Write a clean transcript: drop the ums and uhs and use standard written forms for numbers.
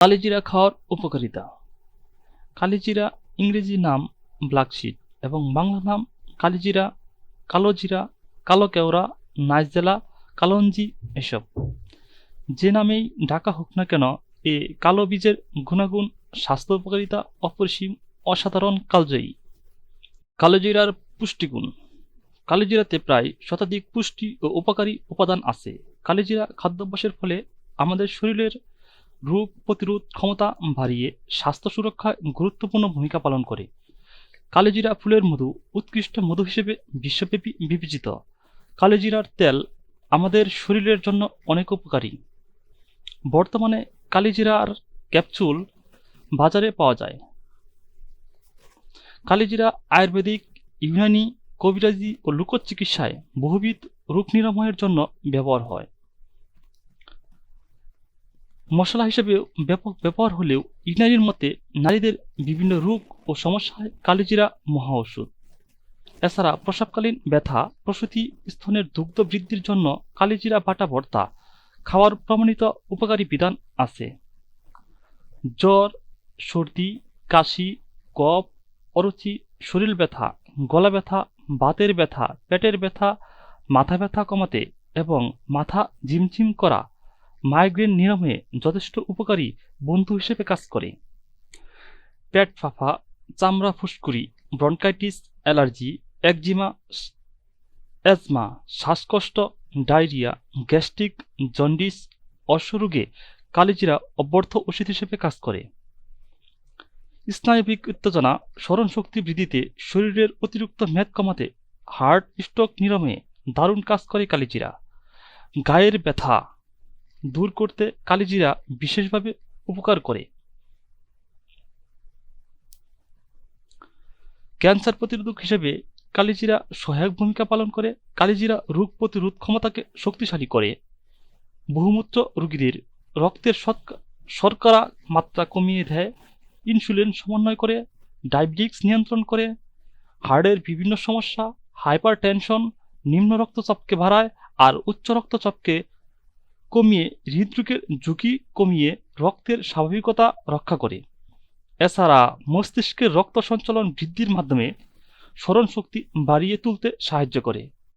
কালিজিরা খাওয়ার উপকারিতা। কালিজিরা ইংরেজি নাম ব্ল্যাকশিট এবং বাংলা নাম কালিজিরা, কালোজিরা, কালো কেওড়া, নাইজেলা, কালঞ্জি এসব। যে নামেই ডাকা হোক না কেন, এ কালো বীজের গুণাগুণ, স্বাস্থ্য উপকারিতা অপরিসীম, অসাধারণ, কালজয়ী। কালোজিরার পুষ্টিগুণ। কালোজিরাতে প্রায় শতাধিক পুষ্টি ও উপকারী উপাদান আছে। কালোজিরা খাদ্যাভ্যাসের ফলে আমাদের শরীরের রোগ প্রতিরোধ ক্ষমতা বাড়িয়ে স্বাস্থ্য সুরক্ষায় গুরুত্বপূর্ণ ভূমিকা পালন করে। কালোজিরা ফুলের মধু উৎকৃষ্ট মধু হিসেবে বিশ্বব্যাপী বিবেচিত। কালোজিরার তেল আমাদের শরীরের জন্য অনেক উপকারী। বর্তমানে কালিজিরার ক্যাপসুল বাজারে পাওয়া যায়। কালিজিরা আয়ুর্বেদিক, ইউনানি, কবিরাজি ও লোকজ চিকিৎসায় বহুবিধ রোগ নিরাময়ের জন্য ব্যবহার হয়। মশলা হিসেবে ব্যাপক ব্যবহার হলেও ইউনানির মতে নারীদের বিভিন্ন রোগ ও সমস্যায় কালিজিরা মহা ঔষধ। এছাড়া প্রসবকালীন ব্যথা, প্রসূতি স্তনের দুগ্ধ বৃদ্ধির জন্য কালিজিরা বাটা ভর্তা খাওয়ার প্রমাণিত উপকারী বিধান আছে। জ্বর, সর্দি, কাশি, কফ, অরুচি, শরীর ব্যথা, গলা ব্যথা, বাতের ব্যথা, পেটের ব্যথা, মাথা ব্যথা কমাতে এবং মাথা ঝিমঝিম করা, মাইগ্রেন নিরাময়ে যথেষ্ট উপকারী বন্ধু হিসেবে কাজ করে। পেট ফাঁপা, চামড়া ফুসকুড়ি, ব্রনকাইটিস, অ্যালার্জি, একজিমা, অ্যাজমা, শ্বাসকষ্ট, ডায়রিয়া, গ্যাস্ট্রিক, জন্ডিস, অশ্বরোগে কালিজিরা অব্যর্থ ওষুধ হিসেবে কাজ করে। স্নায়বিক উত্তেজনা, স্মরণশক্তি বৃদ্ধিতে, শরীরের অতিরিক্ত মেদ কমাতে, হার্ট স্ট্রোক নিরাময়ে দারুণ কাজ করে কালিজিরা। গায়ের ব্যথা দূর করতে কালিজিরা বিশেষভাবে উপকার করে। ক্যান্সার প্রতিরোধক হিসেবে কালিজিরা সহায়ক ভূমিকা পালন করে। কালিজিরা রোগ প্রতিরোধ ক্ষমতাকে শক্তিশালী করে। বহুমূত্র রোগীদের রক্তের শর্করা মাত্রা কমিয়ে দেয়, ইনসুলিন সমন্বয় করে, ডায়াবেটিস নিয়ন্ত্রণ করে, হার্টের বিভিন্ন সমস্যা, হাইপার টেনশন, নিম্ন রক্তচাপকে বাড়ায় আর উচ্চ রক্তচাপকে কমিয়ে হৃদরোগের ঝুঁকি কমিয়ে রক্তের স্বাভাবিকতা রক্ষা করে। এছাড়া মস্তিষ্কের রক্ত সঞ্চালন বৃদ্ধির মাধ্যমে স্মরণশক্তি বাড়িয়ে তুলতে সাহায্য করে।